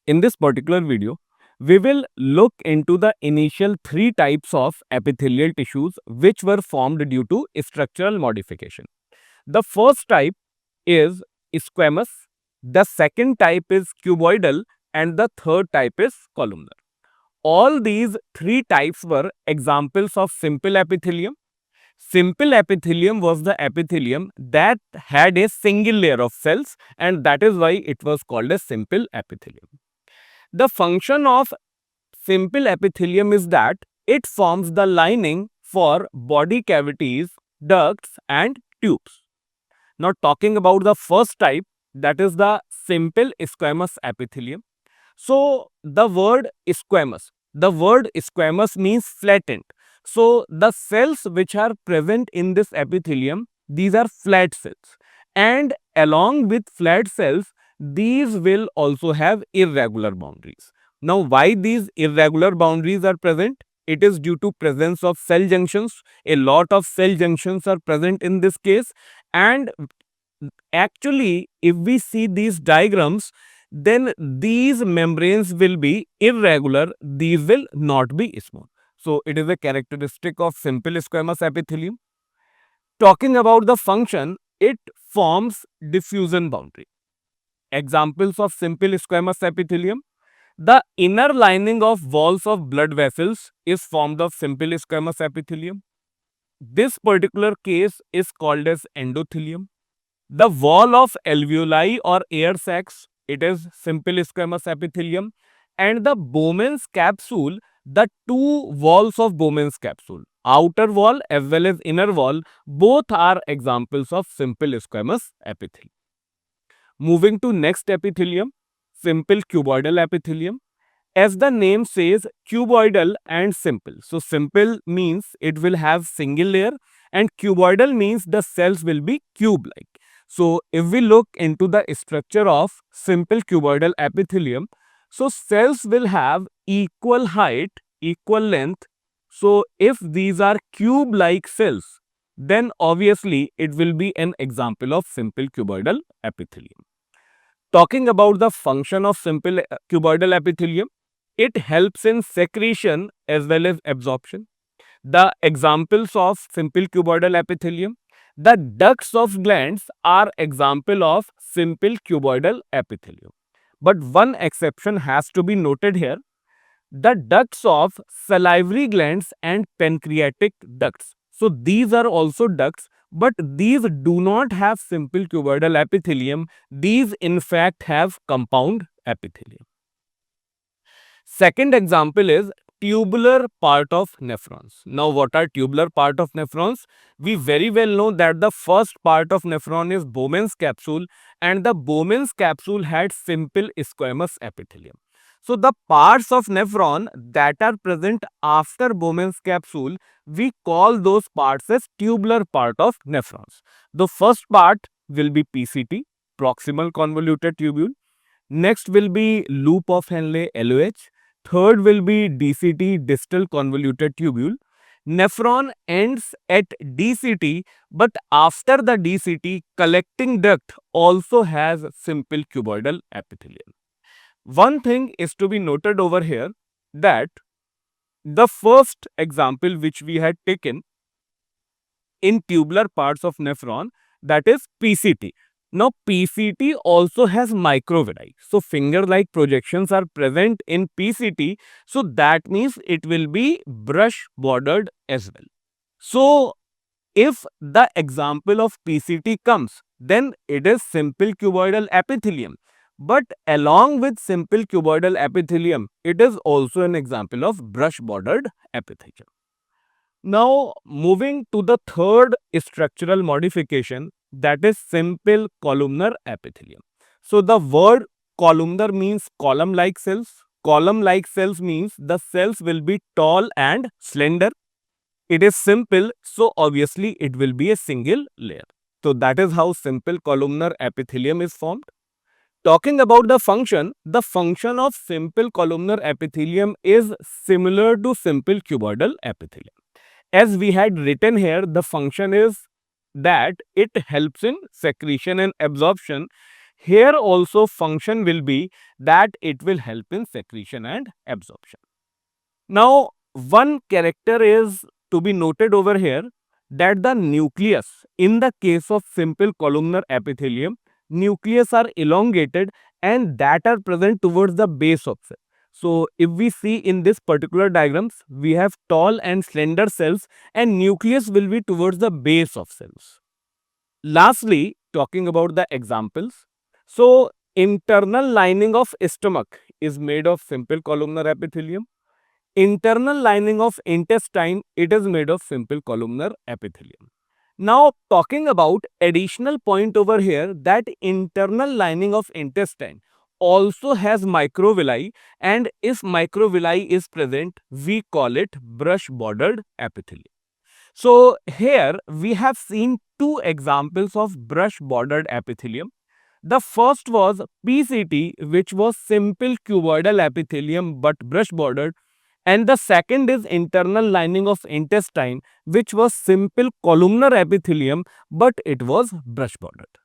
In this particular video, we will look into the initial three types of epithelial tissues which were formed due to structural modification. The first type is squamous, the second type is cuboidal, and the third type is columnar. All these three types were examples of simple epithelium. Simple epithelium was the epithelium that had a single layer of cells, and that is why it was called a simple epithelium. The function of simple epithelium is that it forms the lining for body cavities, ducts, and tubes. Now, talking about the first type, that is the simple squamous epithelium. So, the word squamous means flattened. So, the cells which are present in this epithelium, these are flat cells. And along with flat cells, these will also have irregular boundaries. Now, why these irregular boundaries are present? It is due to presence of cell junctions. A lot of cell junctions are present in this case. And actually, if we see these diagrams, then these membranes will be irregular, these will not be smooth. So, it is a characteristic of simple squamous epithelium. Talking about the function, it forms diffusion boundary. Examples of simple squamous epithelium: the inner lining of walls of blood vessels is formed of simple squamous epithelium. This particular case is called as endothelium. The wall of alveoli or air sacs, it is simple squamous epithelium. And the Bowman's capsule, the two walls of Bowman's capsule, outer wall as well as inner wall, both are examples of simple squamous epithelium. Moving to next epithelium, simple cuboidal epithelium. As the name says, cuboidal and simple. So, simple means it will have single layer, and cuboidal means the cells will be cube-like. So, if we look into the structure of simple cuboidal epithelium, so cells will have equal height, equal length. So, if these are cube-like cells, then obviously it will be an example of simple cuboidal epithelium. Talking about the function of simple cuboidal epithelium, it helps in secretion as well as absorption. The examples of simple cuboidal epithelium: the ducts of glands are example of simple cuboidal epithelium. But one exception has to be noted here: the ducts of salivary glands and pancreatic ducts. So these are also ducts, but these do not have simple cuboidal epithelium. These in fact have compound epithelium. Second example is tubular part of nephrons. Now, what are tubular part of nephrons? We very well know that the first part of nephron is Bowman's capsule, and the Bowman's capsule had simple squamous epithelium. So, the parts of nephron that are present after Bowman's capsule, we call those parts as tubular part of nephrons. The first part will be PCT, proximal convoluted tubule. Next will be loop of Henle, LOH. Third will be DCT, distal convoluted tubule. Nephron ends at DCT, but after the DCT, collecting duct also has simple cuboidal epithelium. One thing is to be noted over here, that the first example which we had taken in tubular parts of nephron, that is PCT. Now, PCT also has microvilli. So, finger-like projections are present in PCT. So, that means it will be brush-bordered as well. So, if the example of PCT comes, then it is simple cuboidal epithelium. But along with simple cuboidal epithelium, it is also an example of brush-bordered epithelium. Now, moving to the third structural modification, that is simple columnar epithelium. So, the word columnar means column-like cells. Column-like cells means the cells will be tall and slender. It is simple, so obviously it will be a single layer. So, that is how simple columnar epithelium is formed. Talking about the function of simple columnar epithelium is similar to simple cuboidal epithelium. As we had written here, the function is that it helps in secretion and absorption. Here also function will be that it will help in secretion and absorption. Now, one character is to be noted over here, that the nucleus in the case of simple columnar epithelium, nucleus are elongated and that are present towards the base of cell. So, if we see in this particular diagrams, we have tall and slender cells and nucleus will be towards the base of cells. Lastly, talking about the examples. So, internal lining of stomach is made of simple columnar epithelium. Internal lining of intestine, it is made of simple columnar epithelium. Now, talking about additional point over here, that internal lining of intestine also has microvilli, and if microvilli is present, we call it brush bordered epithelium. So, here we have seen two examples of brush bordered epithelium. The first was PCT, which was simple cuboidal epithelium but brush bordered, and the second is internal lining of intestine, which was simple columnar epithelium but it was brush bordered.